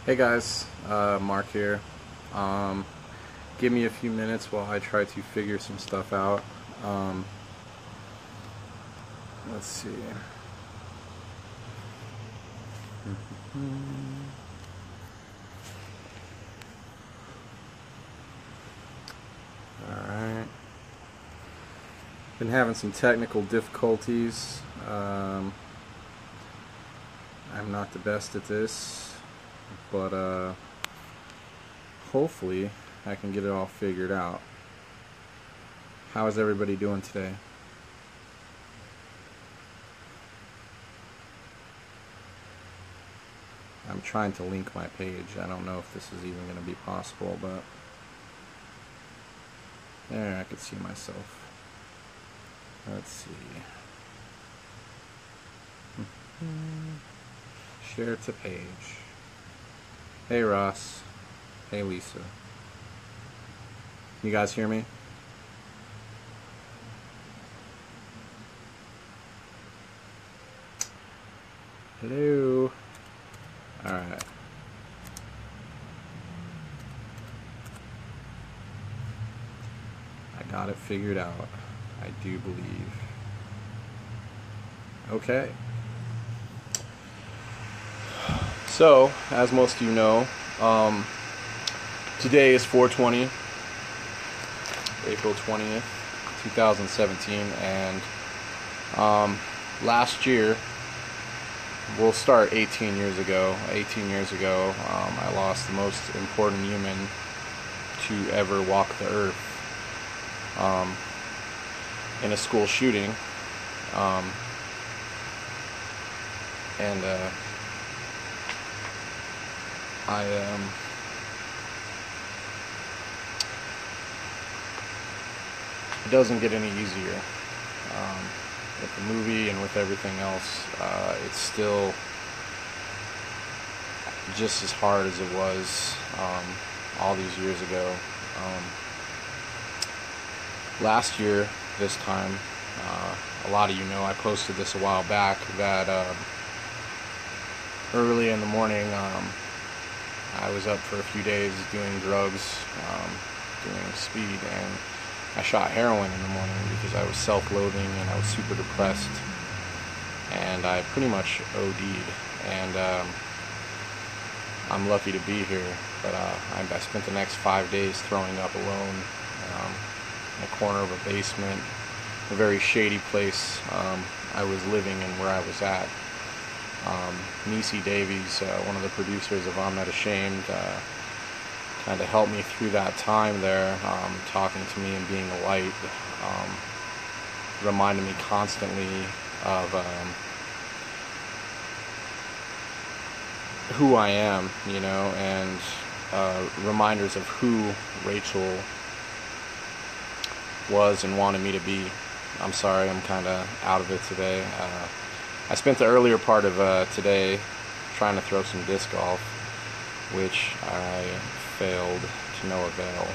Hey guys, Mark here. Give me a few minutes while I try to figure some stuff out. Let's see. Alright. Been having some technical difficulties. I'm not the best at this, but hopefully I can get it all figured out. How is everybody doing today? I'm trying to link my page. I don't know if this is even going to be possible, but there, I could see myself. Let's see. Share to page. Hey Ross. Hey Lisa. You guys hear me? Hello. Alright. I got it figured out. I do believe. Okay. So, as most of you know, today is 4/20, April 20th, 2017, and last year, we'll start 18 years ago. 18 years ago, I lost the most important human to ever walk the earth in a school shooting, and it doesn't get any easier. With the movie and with everything else, it's still just as hard as it was all these years ago. Last year, this time, a lot of you know, I posted this a while back, that early in the morning, I was up for a few days doing drugs, doing speed, and I shot heroin in the morning because I was self-loathing and I was super depressed, and I pretty much OD'd, and I'm lucky to be here, but I spent the next 5 days throwing up alone in a corner of a basement, a very shady place I was living and where I was at. Nisi Davies, one of the producers of I'm Not Ashamed, kind of helped me through that time there, talking to me and being a light, reminded me constantly of who I am, you know, and reminders of who Rachel was and wanted me to be. I'm sorry, I'm kind of out of it today. I spent the earlier part of today trying to throw some disc golf, which I failed to no avail.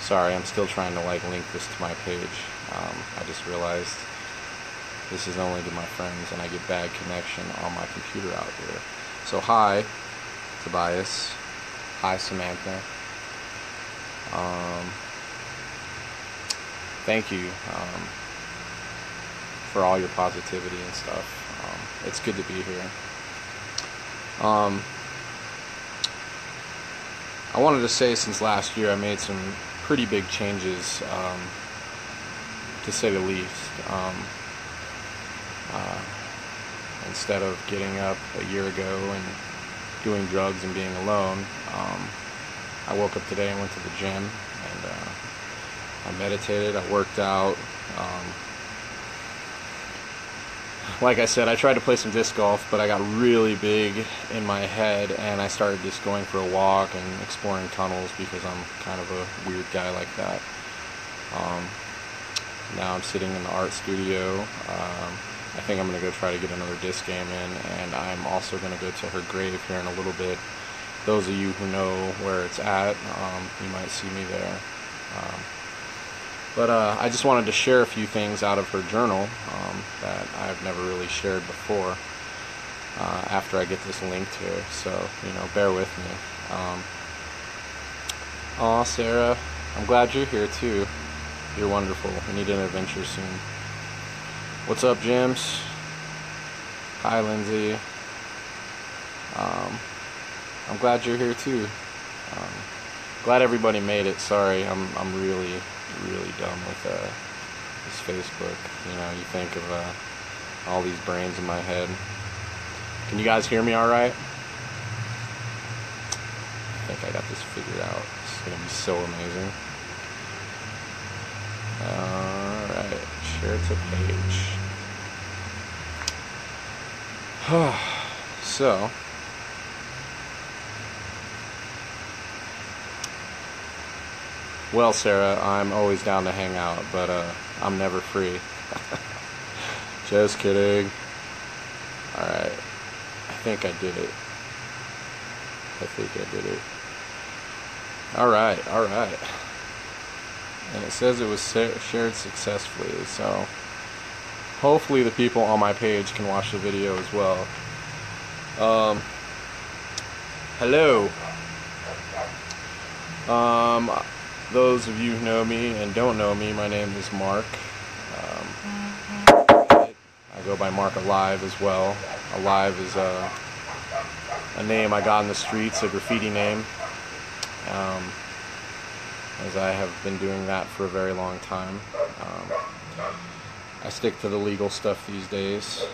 Sorry, I'm still trying to link this to my page. I just realized this is only to my friends, and I get bad connection on my computer out here. So hi, Tobias. Hi, Samantha. Thank you for all your positivity and stuff. It's good to be here. I wanted to say, since last year I made some pretty big changes, to say the least. Instead of getting up a year ago and doing drugs and being alone, I woke up today and went to the gym, and I meditated, I worked out. Like I said, I tried to play some disc golf, but I got really big in my head, and I started just going for a walk and exploring tunnels because I'm kind of a weird guy like that. Now I'm sitting in the art studio. I think I'm going to go try to get another disc game in, and I'm also going to go to her grave here in a little bit. Those of you who know where it's at, you might see me there. But I just wanted to share a few things out of her journal that I've never really shared before. after I get this linked here. So, you know, bear with me. Aw, Sarah, I'm glad you're here too. You're wonderful. We need an adventure soon. What's up, James? Hi, Lindsay. I'm glad you're here too. Glad everybody made it. Sorry, I'm really done with this Facebook. You know, you think of all these brains in my head. Can you guys hear me all right? I think I got this figured out. It's gonna be so amazing. Alright, share to page. So, well, Sarah, I'm always down to hang out, but I'm never free. Just kidding. Alright, I think I did it. Alright. And it says it was shared successfully, so hopefully the people on my page can watch the video as well. Hello. Those of you who know me and don't know me, my name is Mark. I go by Mark Alive as well. Alive is a name I got in the streets, a graffiti name. As I have been doing that for a very long time. I stick to the legal stuff these days.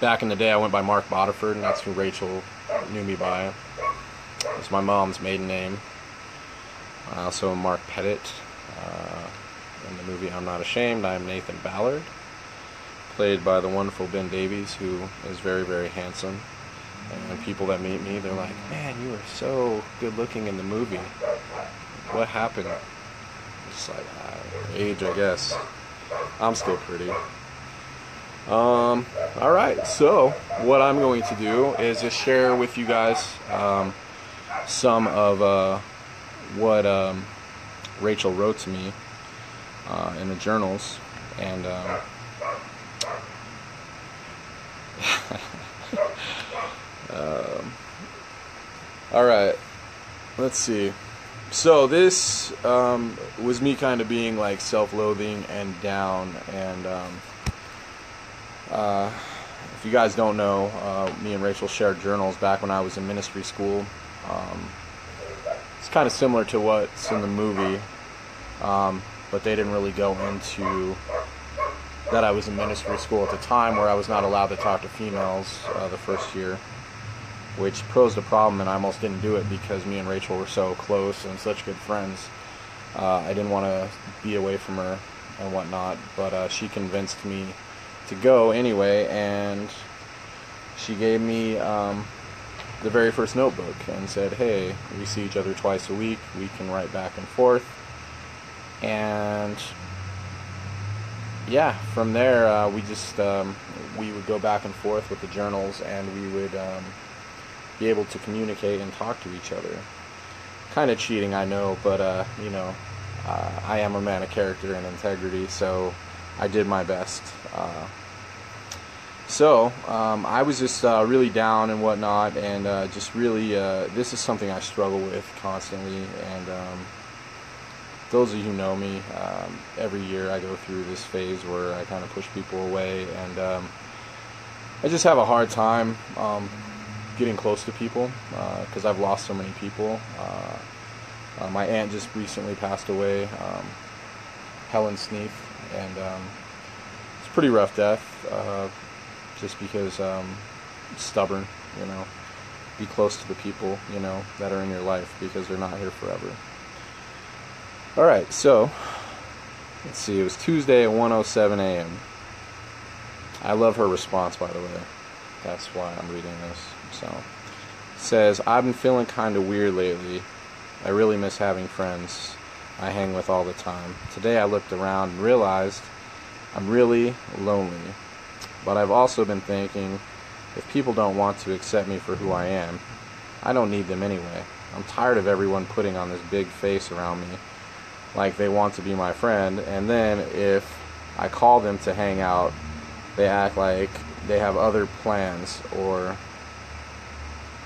Back in the day I went by Mark Bodiford, and that's who Rachel knew me by. It's my mom's maiden name. I also am Mark Pettit. In the movie I'm Not Ashamed, I am Nathan Ballard, played by the wonderful Ben Davies, who is very, very handsome. And people that meet me, they're like, man, you were so good looking in the movie. What happened? It's like, age, I guess. I'm still pretty. Alright, so what I'm going to do is just share with you guys some of what Rachel wrote to me in the journals. And alright, let's see. So this was me kind of being like self-loathing and down, and if you guys don't know, me and Rachel shared journals back when I was in ministry school. It's kind of similar to what's in the movie, but they didn't really go into that I was in ministry school at the time, where I was not allowed to talk to females the first year, which posed a problem, and I almost didn't do it because me and Rachel were so close and such good friends. I didn't want to be away from her and whatnot, but she convinced me to go anyway, and she gave me the very first notebook and said, hey, we see each other twice a week, we can write back and forth. And yeah, from there we just we would go back and forth with the journals, and we would be able to communicate and talk to each other. Kind of cheating, I know, but you know, I am a man of character and integrity, so I did my best. So I was just really down and whatnot, and just really, this is something I struggle with constantly. And those of you who know me, every year I go through this phase where I kind of push people away, and I just have a hard time getting close to people because I've lost so many people. My aunt just recently passed away, Helen Sneath, and it's a pretty rough death. Just because stubborn, you know. Be close to the people, you know, that are in your life, because they're not here forever. Alright, so let's see, it was Tuesday at 1:07 a.m. I love her response, by the way. That's why I'm reading this. So it says, I've been feeling kind of weird lately. I really miss having friends I hang with all the time. Today I looked around and realized I'm really lonely. But I've also been thinking, if people don't want to accept me for who I am, I don't need them anyway. I'm tired of everyone putting on this big face around me, like they want to be my friend, and then if I call them to hang out, they act like they have other plans, or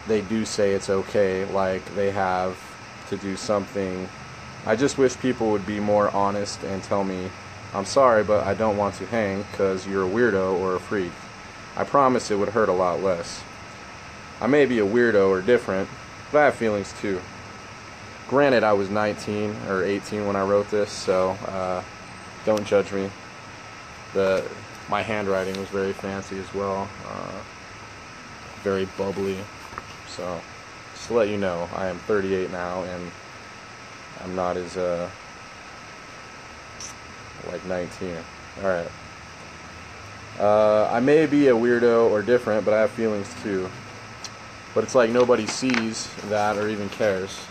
they do say it's okay, like they have to do something. I just wish people would be more honest and tell me, I'm sorry, but I don't want to hang because you're a weirdo or a freak. I promise it would hurt a lot less. I may be a weirdo or different, but I have feelings too. Granted, I was 19 or 18 when I wrote this, so don't judge me. My handwriting was very fancy as well, very bubbly. So, just to let you know, I am 38 now, and I'm not as like 19. Alright. I may be a weirdo or different, but I have feelings too. But it's like nobody sees that or even cares.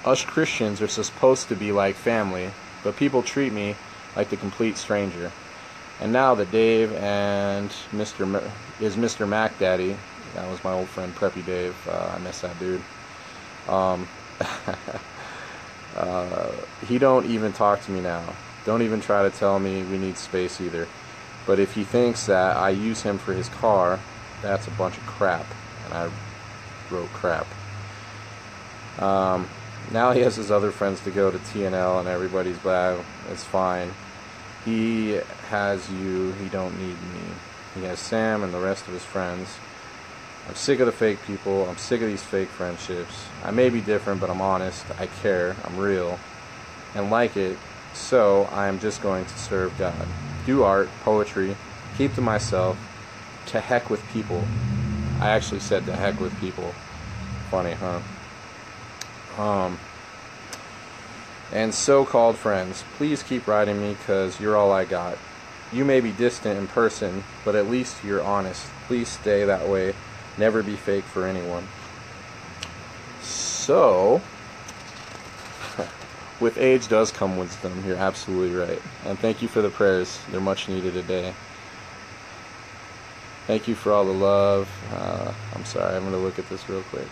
Us Christians are supposed to be like family, but people treat me like the complete stranger. And now that Dave and Mr. Mac Daddy, that was my old friend Preppy Dave, I miss that dude. He don't even talk to me now. Don't even try to tell me we need space either. But if he thinks that I use him for his car, that's a bunch of crap. And I wrote crap. Now he has his other friends to go to TNL and everybody's glad. It's fine. He has you. He don't need me. He has Sam and the rest of his friends. I'm sick of the fake people. I'm sick of these fake friendships. I may be different, but I'm honest. I care. I'm real. And like it. So I am just going to serve God. Do art, poetry, keep to myself. To heck with people. I actually said to heck with people. Funny, huh? And so-called friends, please keep writing me because you're all I got. You may be distant in person, but at least you're honest. Please stay that way. Never be fake for anyone. So, with age does come wisdom. You're absolutely right. And thank you for the prayers. They're much needed today. Thank you for all the love. I'm sorry, I'm going to look at this real quick.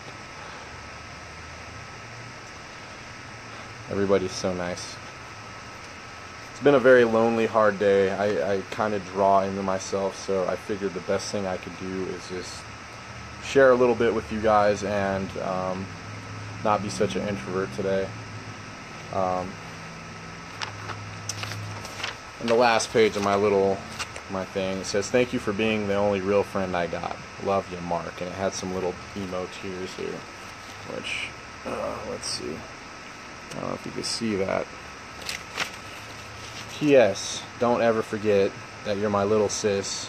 Everybody's so nice. It's been a very lonely, hard day. I kind of draw into myself, so I figured the best thing I could do is just share a little bit with you guys and not be such an introvert today. And the last page of my thing, it says, thank you for being the only real friend I got. Love you, Mark. And it had some little emo tears here, which, let's see. I don't know if you can see that. P.S. Don't ever forget that you're my little sis,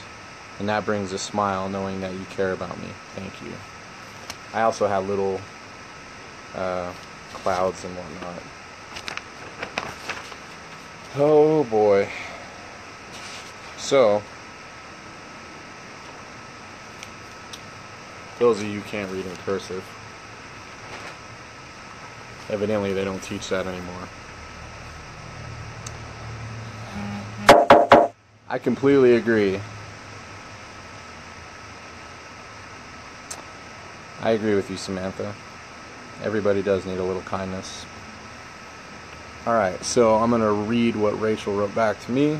and that brings a smile knowing that you care about me. Thank you. I also have little clouds and whatnot. Oh boy. So, those of you who can't read in cursive, evidently they don't teach that anymore. I completely agree. I agree with you, Samantha. Everybody does need a little kindness. Alright, so I'm going to read what Rachel wrote back to me.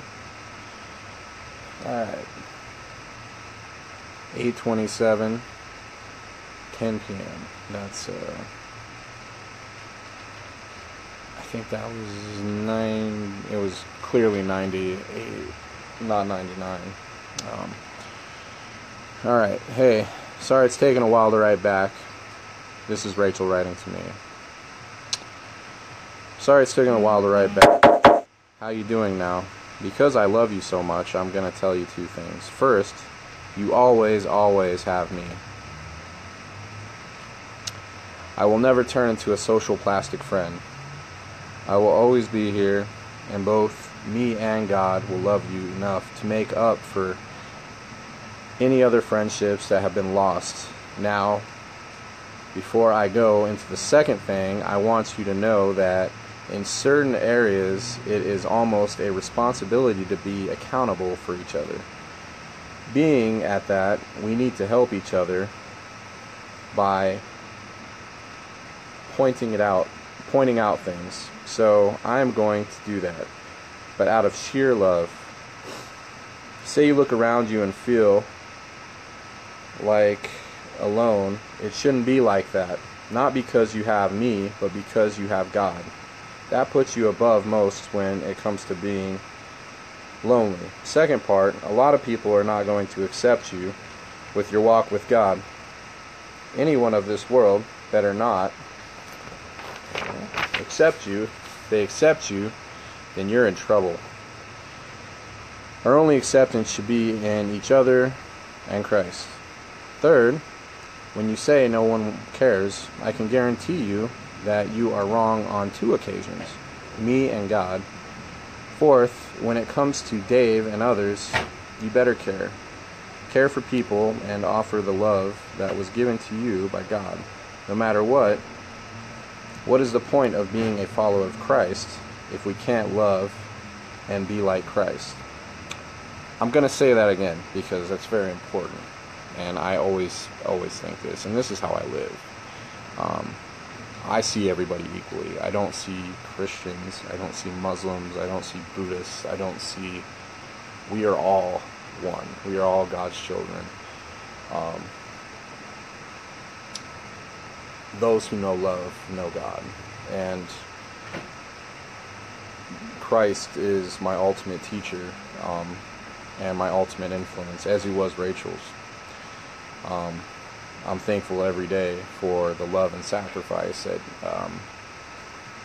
Alright. 8:27, 10 p.m. That's, I think that was it was clearly 98, not 99. Alright, hey, sorry it's taken a while to write back. This is Rachel writing to me. Sorry it's taken a while to write back. How you doing now? Because I love you so much, I'm going to tell you two things. First, you always, always have me. I will never turn into a social plastic friend. I will always be here, and both me and God will love you enough to make up for any other friendships that have been lost. Now, before I go into the second thing, I want you to know that in certain areas, it is almost a responsibility to be accountable for each other. Being at that, we need to help each other by pointing out things. So I'm going to do that. But out of sheer love, say you look around you and feel like alone, it shouldn't be like that. Not because you have me, but because you have God. That puts you above most when it comes to being lonely. Second part, a lot of people are not going to accept you with your walk with God. Anyone of this world better not accept you. If they accept you, then you're in trouble. Our only acceptance should be in each other and Christ. Third, when you say no one cares, I can guarantee you that you are wrong on 2 occasions, me and God. Fourth, when it comes to Dave and others, you better care. Care for people and offer the love that was given to you by God. No matter what is the point of being a follower of Christ if we can't love and be like Christ? I'm going to say that again because that's very important. And I always think this. And this is how I live. I see everybody equally. I don't see Christians. I don't see Muslims. I don't see Buddhists. We are all one. We are all God's children. Those who know love know God. And Christ is my ultimate teacher and my ultimate influence, as he was Rachel's. I'm thankful every day for the love and sacrifice that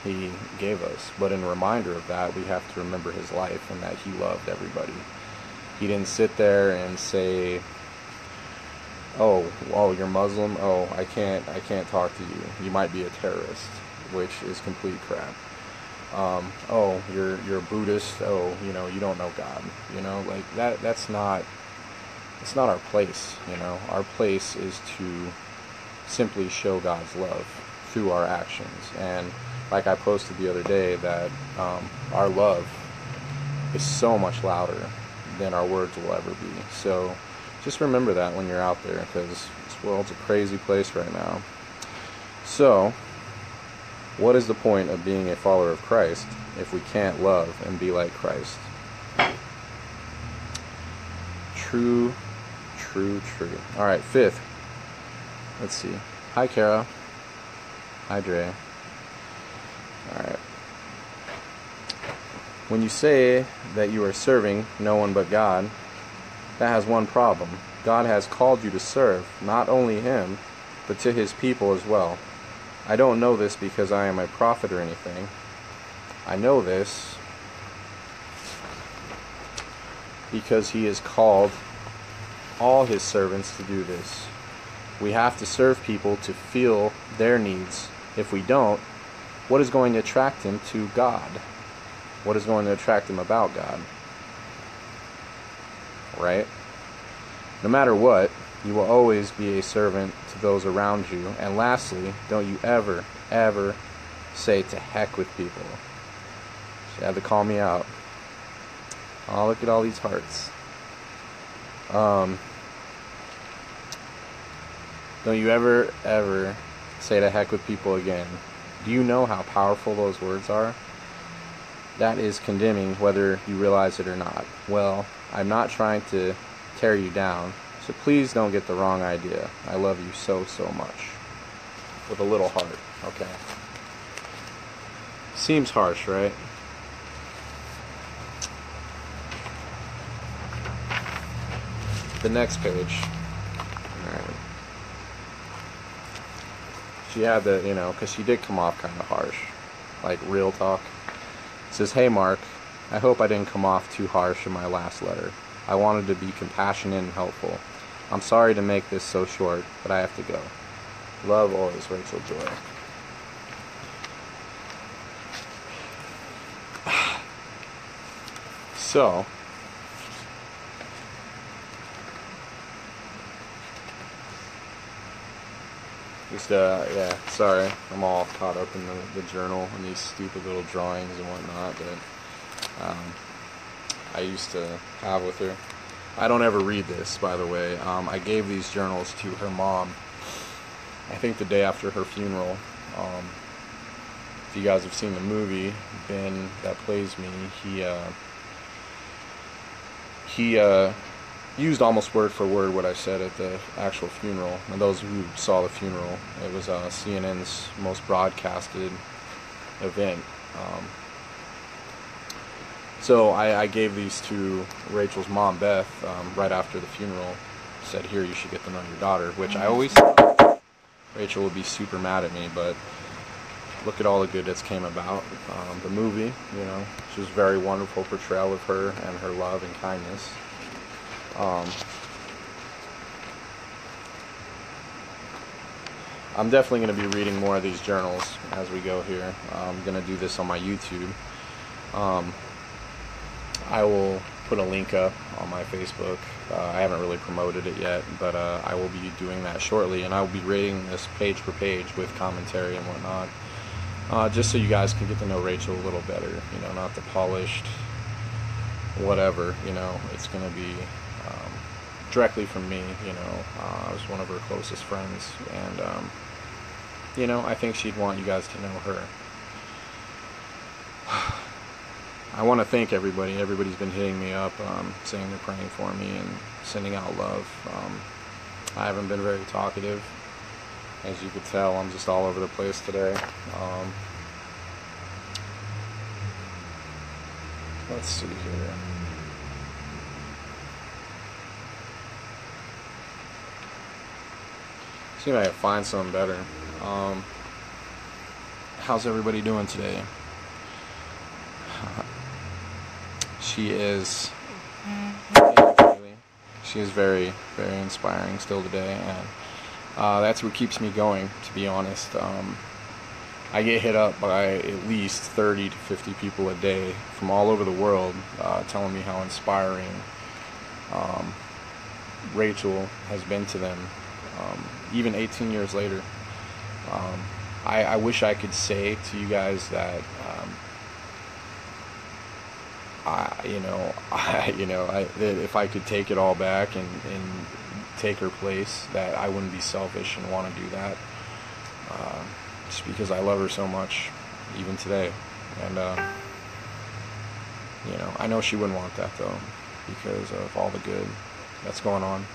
he gave us. But in reminder of that, we have to remember his life and that he loved everybody. He didn't sit there and say, oh, you're Muslim? Oh, I can't talk to you. You might be a terrorist, which is complete crap. Oh, you're a Buddhist? Oh, you don't know God. Like that's not our place. Our place is to simply show God's love through our actions. And like I posted the other day, that our love is so much louder than our words will ever be. So just remember that when you're out there, because this world's a crazy place right now. So what is the point of being a follower of Christ if we can't love and be like Christ? True. Alright, 5th. Let's see. Hi, Kara. Hi, Dre. Alright. When you say that you are serving no one but God, that has one problem. God has called you to serve not only him, but to his people as well. I don't know this because I am a prophet or anything. I know this because he has called all his servants to do this. We have to serve people to feel their needs. If we don't, what is going to attract him to God? What is going to attract him about God? Right? No matter what, you will always be a servant to those around you. And lastly, don't you ever say to heck with people. She had to call me out. Oh, look at all these hearts. Don't you ever say to heck with people again. Do you know how powerful those words are? That is condemning whether you realize it or not. Well, I'm not trying to tear you down, so please don't get the wrong idea. I love you so much. With a little heart, okay? Seems harsh, right? The next page. Alright. She had the, because she did come off kind of harsh. Like, real talk. It says, hey Mark, I hope I didn't come off too harsh in my last letter. I wanted to be compassionate and helpful. I'm sorry to make this so short, but I have to go. Love always, Rachel Joy. So, just, yeah, sorry, I'm all caught up in the journal and these stupid little drawings and whatnot that I used to have with her. I don't ever read this, by the way. I gave these journals to her mom, I think the day after her funeral. If you guys have seen the movie, Ben, that plays me, he used almost word for word what I said at the actual funeral. And those who saw the funeral, it was CNN's most broadcasted event. So I gave these to Rachel's mom, Beth, right after the funeral. Said, here, you should get them on your daughter, which I always thought Rachel would be super mad at me, but look at all the good that's came about. The movie, you know, she was a very wonderful portrayal of her and her love and kindness. I'm definitely going to be reading more of these journals as we go here. I'm going to do this on my YouTube. I will put a link up on my Facebook. I haven't really promoted it yet, but I will be doing that shortly, and I will be rating this page per page with commentary and whatnot, just so you guys can get to know Rachel a little better. You know, not the polished whatever. You know, it's going to be directly from me. You know, I was one of her closest friends, and you know, I think she'd want you guys to know her. I want to thank everybody. Everybody's been hitting me up, saying they're praying for me and sending out love. I haven't been very talkative. As you could tell, I'm just all over the place today. Let's see here. See if I can find something better. How's everybody doing today? She is very, very inspiring still today, and that's what keeps me going, to be honest. I get hit up by at least 30 to 50 people a day from all over the world telling me how inspiring Rachel has been to them, even 18 years later. I wish I could say to you guys that if I could take it all back and take her place, that I wouldn't be selfish and want to do that, just because I love her so much, even today. And you know, I know she wouldn't want that though, because of all the good that's going on.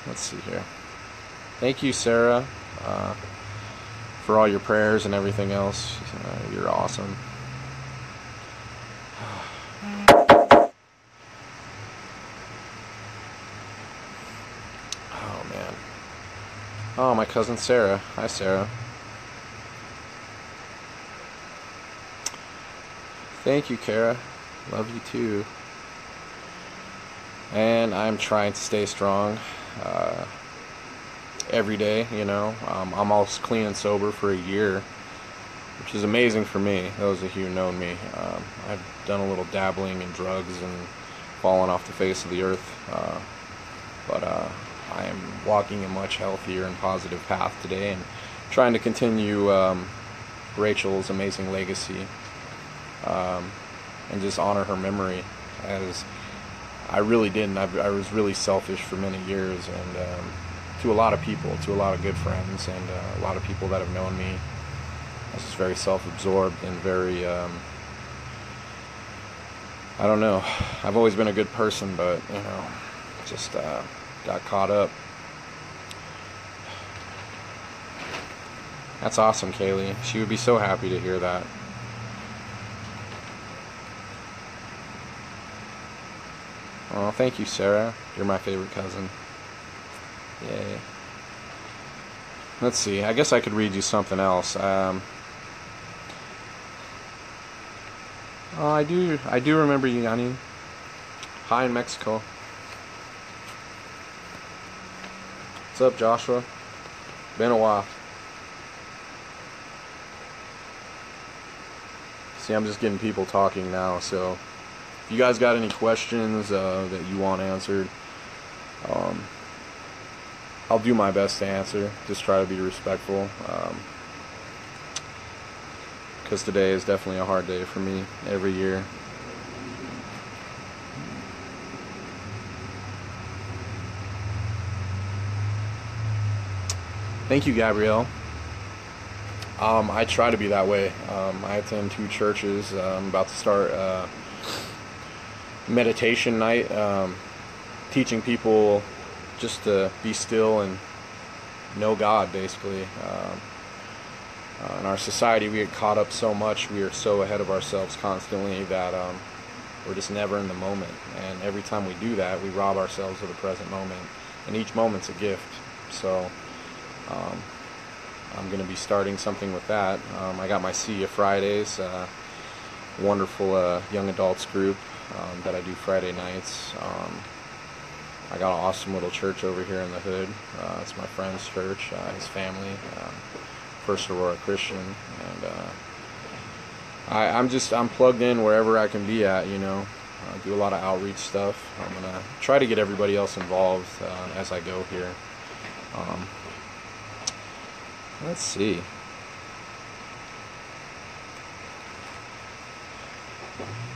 Let's see here. Thank you, Sarah, for all your prayers and everything else. You're awesome. Oh, man. Oh, my cousin Sarah. Hi, Sarah. Thank you, Kara. Love you, too. And I'm trying to stay strong every day, you know. I'm almost clean and sober for a year, which is amazing for me. Those of you who know me, I've done a little dabbling in drugs and fallen off the face of the earth, but I am walking a much healthier and positive path today, and trying to continue Rachel's amazing legacy, and just honor her memory, as I really didn't. I was really selfish for many years, and to a lot of people, to a lot of good friends, and a lot of people that have known me, I was just very self-absorbed and very, I don't know, I've always been a good person, but, you know, just got caught up. That's awesome, Kaylee. She would be so happy to hear that. Oh, thank you, Sarah. You're my favorite cousin. Yay. Let's see. I guess I could read you something else. Oh, I do remember you, Yanni. Hi in Mexico. What's up, Joshua? Been a while. See, I'm just getting people talking now, so if you guys got any questions that you want answered, I'll do my best to answer. Just try to be respectful, because today is definitely a hard day for me every year. Thank you, Gabrielle. I try to be that way. I attend 2 churches. I'm about to start meditation night, teaching people just to be still and know God, basically. In our society, we get caught up so much, we are so ahead of ourselves constantly that we're just never in the moment. And every time we do that, we rob ourselves of the present moment. And each moment's a gift. So I'm going to be starting something with that. I got my See Ya Fridays, wonderful young adults group that I do Friday nights. I got an awesome little church over here in the hood. It's my friend's church, his family, First Aurora Christian, and I'm plugged in wherever I can be at, you know. Do a lot of outreach stuff. I'm gonna try to get everybody else involved as I go here. Let's see.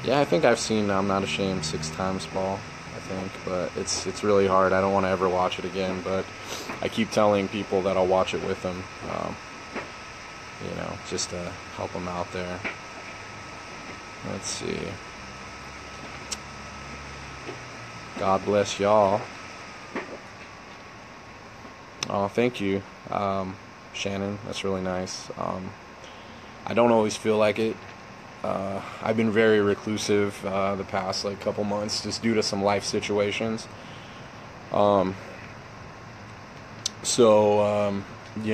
Yeah, I think I've seen I'm Not Ashamed 6 times, Paul. I think, but it's really hard. I don't want to ever watch it again, but I keep telling people that I'll watch it with them, you know, just to help them out there. Let's see. God bless y'all. Oh, thank you, Shannon. That's really nice. I don't always feel like it. I've been very reclusive the past couple months just due to some life situations. You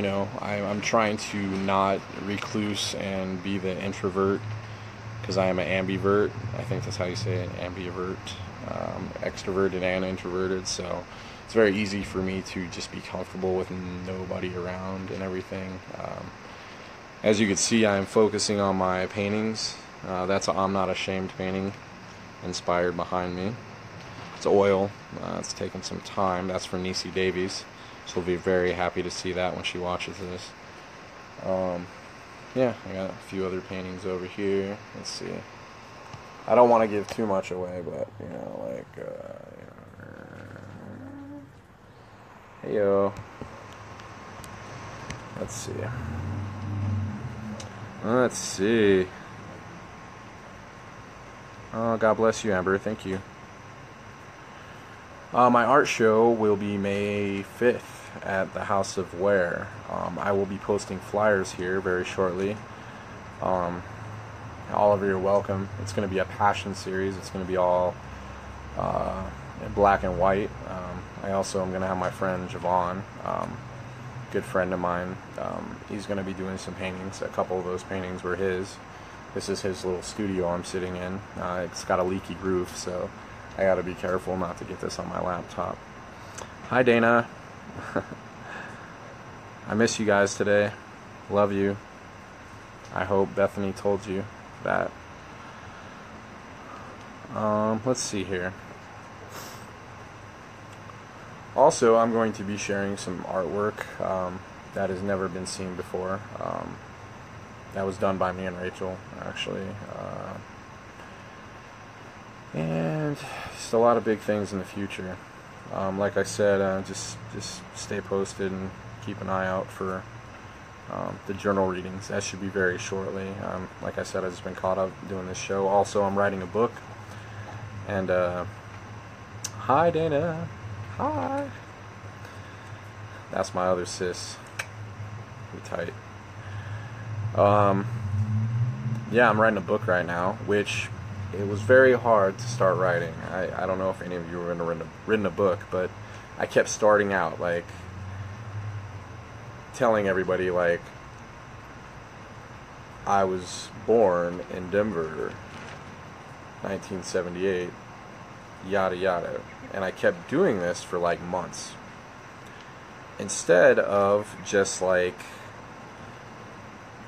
know, I'm trying to not recluse and be the introvert, because I am an ambivert. I think that's how you say it, ambivert. Extroverted and introverted, so it's very easy for me to just be comfortable with nobody around and everything. As you can see, I'm focusing on my paintings. That's an I'm Not Ashamed painting inspired behind me. It's oil. It's taken some time. That's for Nisi Davies. She'll be very happy to see that when she watches this. Yeah, I got a few other paintings over here. Let's see. I don't want to give too much away, but, you know, hey, yo. Let's see. Let's see. Oh, God bless you, Amber. Thank you. My art show will be May 5th at the House of Ware. I will be posting flyers here very shortly. All of you are welcome. It's going to be a passion series. It's going to be all in black and white. I also am going to have my friend Javon, good friend of mine. He's going to be doing some paintings. A couple of those paintings were his. This is his little studio I'm sitting in. It's got a leaky roof, so I got to be careful not to get this on my laptop. Hi, Dana. I miss you guys today. Love you. I hope Bethany told you that. Let's see here. Also, I'm going to be sharing some artwork that has never been seen before. That was done by me and Rachel, actually. And just a lot of big things in the future. Like I said, just stay posted and keep an eye out for the journal readings. That should be very shortly. Like I said, I've just been caught up doing this show. Also, I'm writing a book. And, hi, Dana. Hi. That's my other sis. Pretty tight. Yeah, I'm writing a book right now, which it was very hard to start writing. I don't know if any of you have written a book, but I kept starting out, telling everybody, I was born in Denver, 1978, yada yada. And I kept doing this for months. Instead of just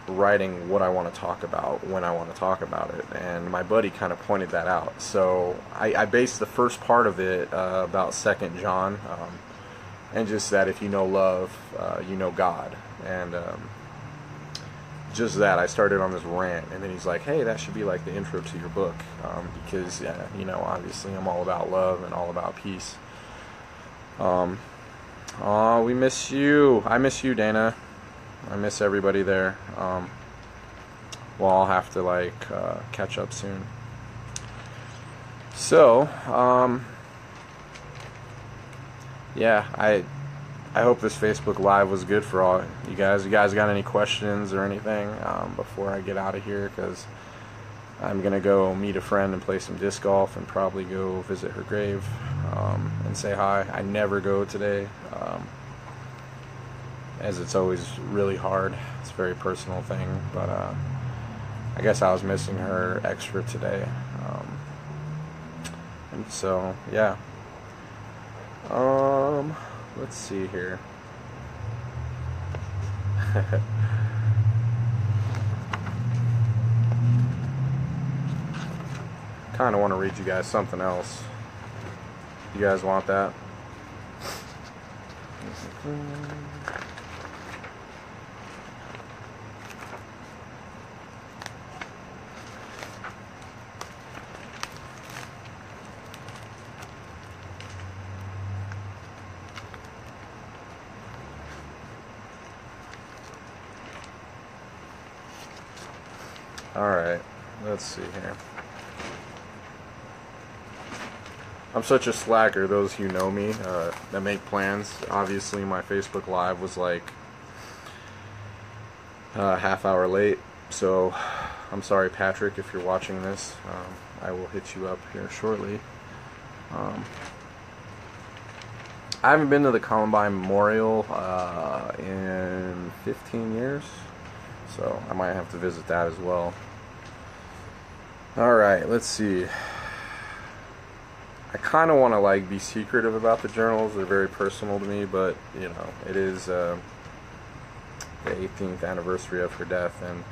writing what I want to talk about when I want to talk about it. And my buddy kind of pointed that out. So I based the first part of it about 2nd John, and just that if you know love, you know God. And just that, I started on this rant, and then he's like, hey, that should be the intro to your book, because, obviously I'm all about love and all about peace. Oh, we miss you. I miss you, Dana. I miss everybody there. Well, I'll have to catch up soon. So, yeah, I hope this Facebook Live was good for all you guys. You guys got any questions or anything before I get out of here? Because I'm going to go meet a friend and play some disc golf and probably go visit her grave and say hi. I never go today, as it's always really hard. It's a very personal thing, but I guess I was missing her extra today. And so, yeah. Let's see here. Kind of want to read you guys something else. You guys want that? Alright, let's see here. I'm such a slacker, those who know me, that make plans. Obviously, my Facebook Live was like a half hour late, so I'm sorry, Patrick, if you're watching this. I will hit you up here shortly. I haven't been to the Columbine Memorial in 15 years, so I might have to visit that as well. Alright, let's see. I kind of want to like be secretive about the journals. They're very personal to me, but you know, it is the 18th anniversary of her death, and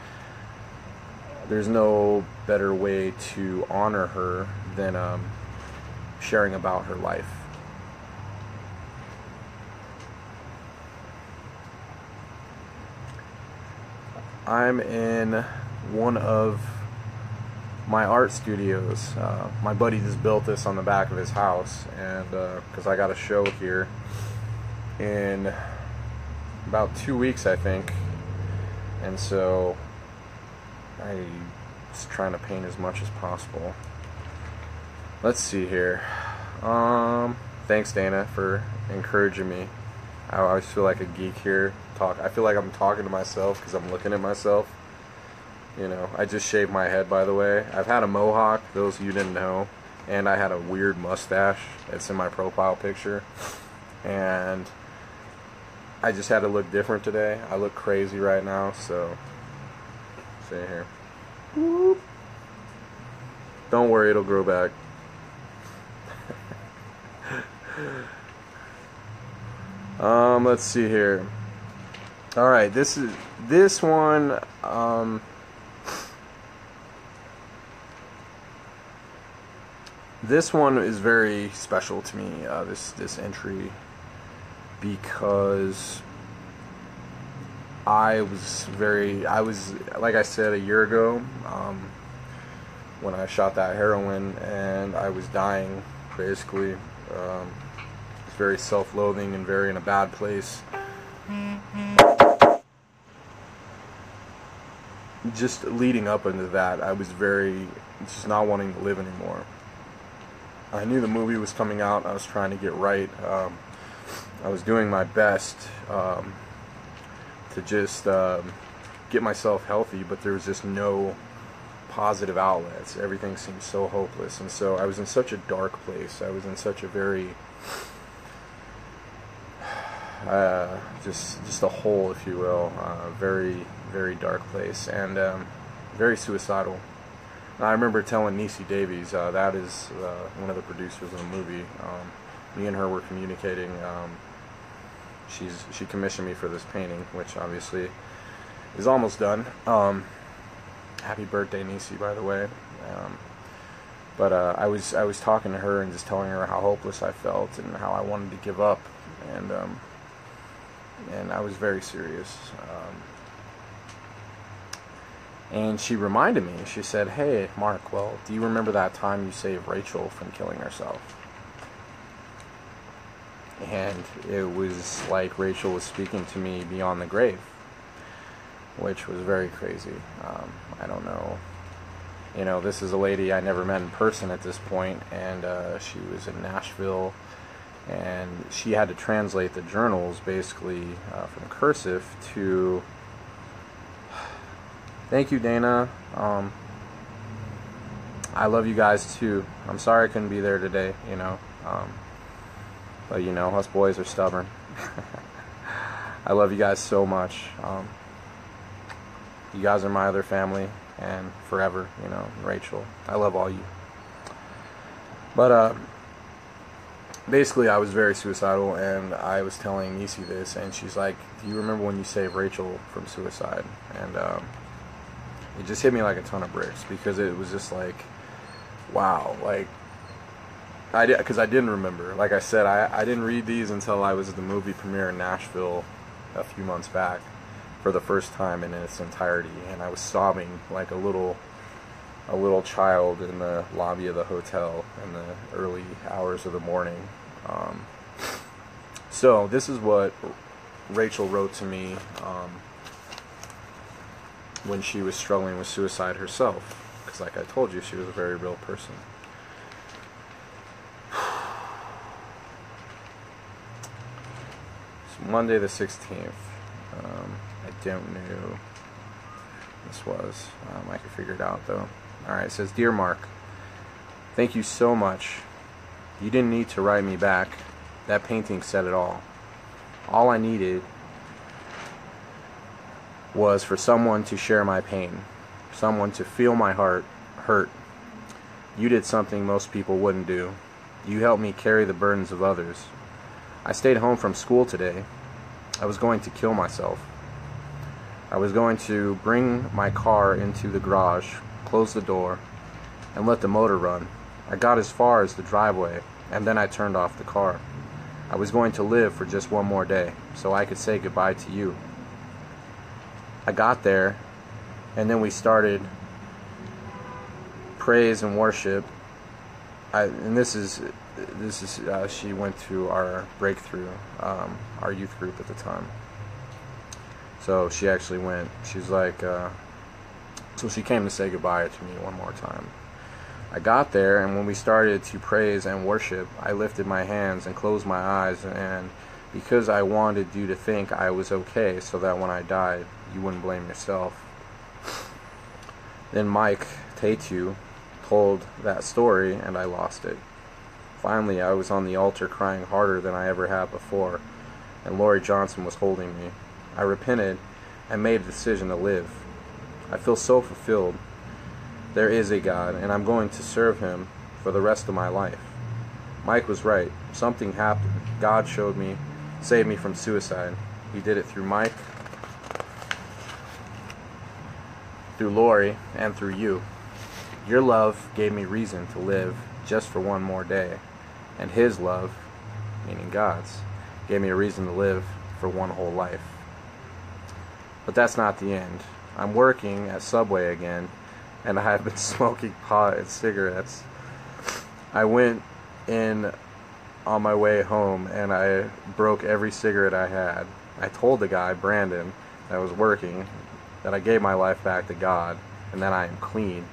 there's no better way to honor her than sharing about her life. I'm in one of my art studios. My buddy just built this on the back of his house, and because I got a show here in about 2 weeks, I think, and so I was trying to paint as much as possible. Let's see here. Thanks, Dana, for encouraging me. I always feel like a geek here. I feel like I'm talking to myself because I'm looking at myself. You know, I just shaved my head, by the way. I've had a mohawk, those of you didn't know, and I had a weird mustache. It's in my profile picture, and I just had to look different today. I look crazy right now, so see here. Whoop. Don't worry, it'll grow back. Let's see here. All right, this one. This one is very special to me, this entry, because I was, like I said a year ago, when I shot that heroin, and I was dying, basically. It's very self-loathing and very in a bad place. Just leading up into that, I was just not wanting to live anymore. I knew the movie was coming out. I was trying to get right. I was doing my best to just get myself healthy, but there was just no positive outlets. Everything seemed so hopeless, and so I was in such a dark place. I was in such a very just a hole, if you will, very, very dark place, and very suicidal. I remember telling Niecy Davies, that is one of the producers of the movie. Me and her were communicating. She commissioned me for this painting, which obviously is almost done. Happy birthday, Niecy, by the way. But I was talking to her and just telling her how hopeless I felt and how I wanted to give up, and I was very serious. And she reminded me, she said, "Hey, Mark, well, do you remember that time you saved Rachel from killing herself?" And it was like Rachel was speaking to me beyond the grave, which was very crazy. I don't know You know, this is a lady I never met in person at this point, and she was in Nashville, and she had to translate the journals basically from cursive to... Thank you, Dana. I love you guys too. I'm sorry I couldn't be there today, you know. But you know, us boys are stubborn. I love you guys so much. You guys are my other family, and forever, you know. Rachel, I love all you. But basically, I was very suicidal, and I was telling Nisi this, and she's like, "Do you remember when you saved Rachel from suicide?" And it just hit me like a ton of bricks, because it was just like, wow, like, because I didn't remember. Like I said, I didn't read these until I was at the movie premiere in Nashville a few months back for the first time in its entirety, and I was sobbing like a little child in the lobby of the hotel in the early hours of the morning. So this is what Rachel wrote to me when she was struggling with suicide herself, because like I told you, she was a very real person. So Monday the 16th. I don't know this was. I can figure it out though. Alright, it says, "Dear Mark, thank you so much. You didn't need to write me back. That painting said it all. All I needed was for someone to share my pain, someone to feel my heart hurt. You did something most people wouldn't do. You helped me carry the burdens of others. I stayed home from school today. I was going to kill myself. I was going to bring my car into the garage, close the door, and let the motor run. I got as far as the driveway, and then I turned off the car. I was going to live for just one more day, so I could say goodbye to you. I got there, and then we started praise and worship. She went to our breakthrough, our youth group at the time. So she actually went. She's like, so she came to say goodbye to me one more time. I got there, and when we started to praise and worship, I lifted my hands and closed my eyes, and because I wanted you to think I was okay, so that when I died, you wouldn't blame yourself. Then Mike Tatu told that story, and I lost it. Finally, I was on the altar crying harder than I ever had before, and Lori Johnson was holding me. I repented and made a decision to live. I feel so fulfilled. There is a God, and I'm going to serve Him for the rest of my life. Mike was right. Something happened. God saved me from suicide. He did it through Mike, through Lori, and through you. Your love gave me reason to live just for one more day, and His love, meaning God's, gave me a reason to live for one whole life. But that's not the end. I'm working at Subway again, and I have been smoking pot and cigarettes. I went in on my way home, and I broke every cigarette I had. I told the guy, Brandon, that was working, that I gave my life back to God, and that I am clean.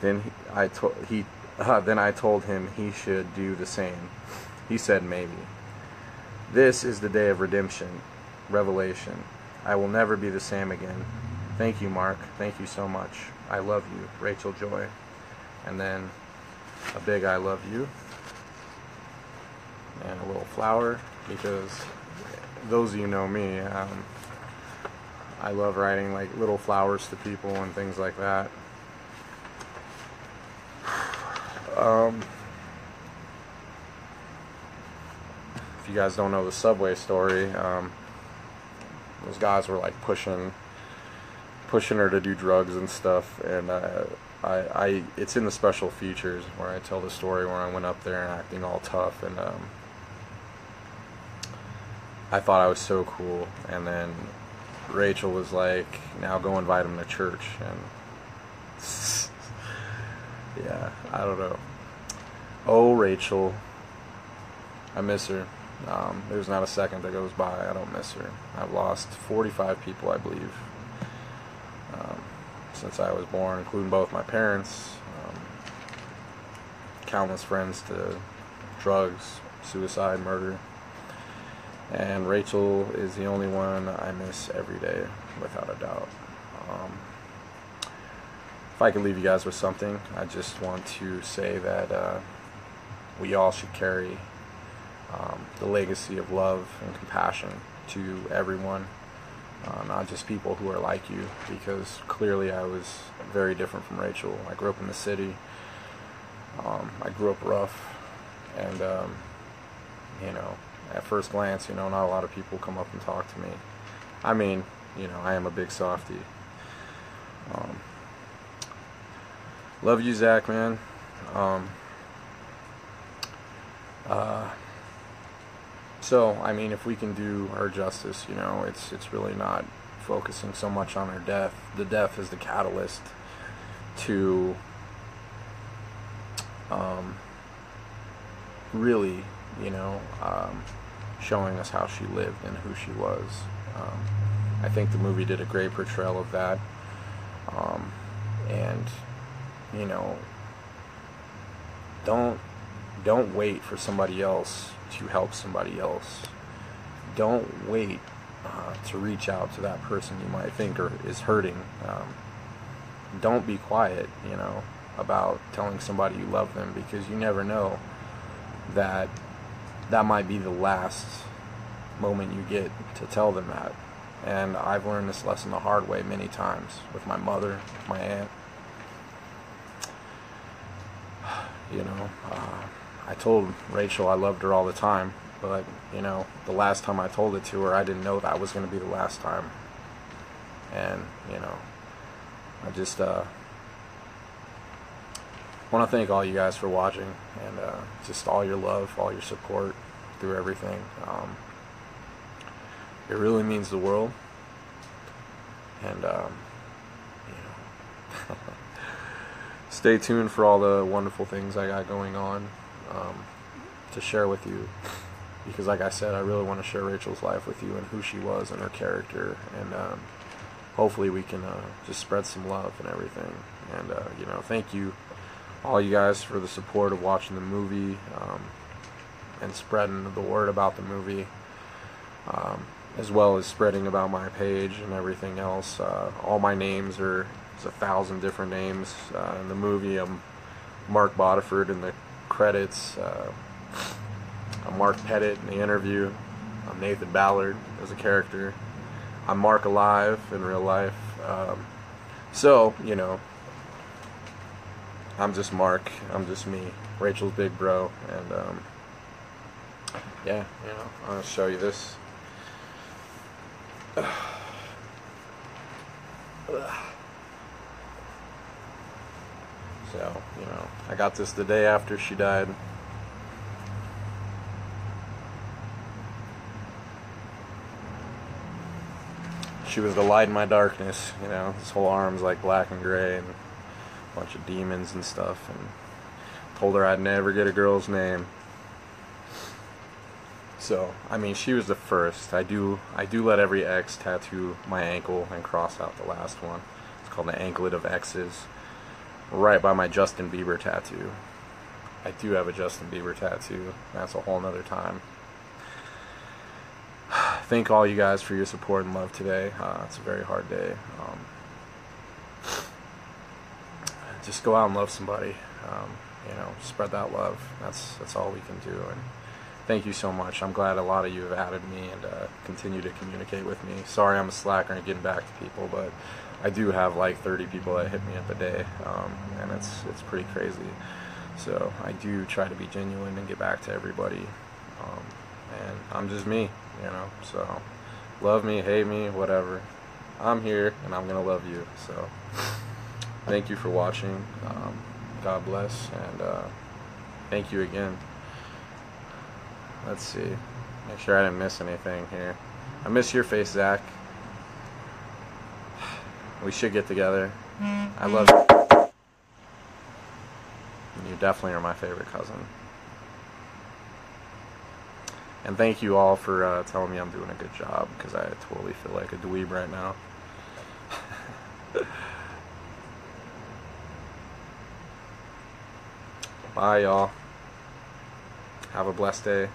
Then I told him he should do the same. He said maybe. This is the day of redemption, revelation. I will never be the same again. Thank you, Mark. Thank you so much. I love you, Rachel Joy. And then a big I love you. And a little flower, because those of you know me, I love writing like little flowers to people and things like that. If you guys don't know the Subway story, those guys were like pushing her to do drugs and stuff, and it's in the special features where I tell the story where I went up there and acting all tough, and I thought I was so cool, and then Rachel was like, now go invite him to church, and yeah, I don't know. Oh, Rachel, I miss her. There's not a second that goes by I don't miss her. I've lost 45 people, I believe. since I was born, including both my parents, countless friends to drugs, suicide, murder. And Rachel is the only one I miss every day, without a doubt. If I could leave you guys with something, I just want to say that we all should carry the legacy of love and compassion to everyone, not just people who are like you, because clearly I was very different from Rachel. I grew up in the city. I grew up rough, and you know, at first glance, you know, not a lot of people come up and talk to me. I mean, you know, I am a big softie. Love you, Zach, man. So, I mean, if we can do her justice, you know, it's really not focusing so much on her death. The death is the catalyst to really, you know, showing us how she lived and who she was. I think the movie did a great portrayal of that. And, you know, don't wait for somebody else to help somebody else. Don't wait to reach out to that person you might think is hurting. Don't be quiet, you know, about telling somebody you love them, because you never know that might be the last moment you get to tell them that. And I've learned this lesson the hard way many times, with my mother, with my aunt. You know, I told Rachel I loved her all the time, but, you know, the last time I told it to her, I didn't know that was going to be the last time. And, you know, I just want to thank all you guys for watching, and just all your love, all your support through everything. It really means the world. And, you know, stay tuned for all the wonderful things I got going on to share with you, because like I said, I really want to share Rachel's life with you and who she was and her character, and hopefully we can just spread some love and everything. And you know, thank you all you guys for the support of watching the movie and spreading the word about the movie, as well as spreading about my page and everything else. All my names there's 1,000 different names in the movie. I'm Mark Bodiford in the credits. I'm Mark Pettit in the interview. I'm Nathan Ballard as a character. I'm Mark alive in real life. So, you know, I'm just Mark. I'm just me. Rachel's big bro. And, yeah, you know, I'm going to show you this. So, you know, I got this the day after she died. She was the light in my darkness, you know. This whole arm's like black and gray and a bunch of demons and stuff. And told her I'd never get a girl's name. So, I mean, she was the first. I do let every ex tattoo my ankle and cross out the last one. It's called the Anklet of X's, right by my Justin Bieber tattoo. I do have a Justin Bieber tattoo. That's a whole nother time. Thank all you guys for your support and love today. It's a very hard day. Just go out and love somebody. You know, spread that love. That's all we can do. And thank you so much. I'm glad a lot of you have added me and continue to communicate with me. Sorry I'm a slacker and getting back to people, but I do have like 30 people that hit me up a day, and it's pretty crazy. So I do try to be genuine and get back to everybody. And I'm just me, you know. So love me, hate me, whatever. I'm here and I'm gonna love you. So thank you for watching. God bless, and thank you again. Let's see. Make sure I didn't miss anything here. I miss your face, Zach. We should get together. I love you. You definitely are my favorite cousin. And thank you all for telling me I'm doing a good job, because I totally feel like a dweeb right now. Bye, y'all. Have a blessed day.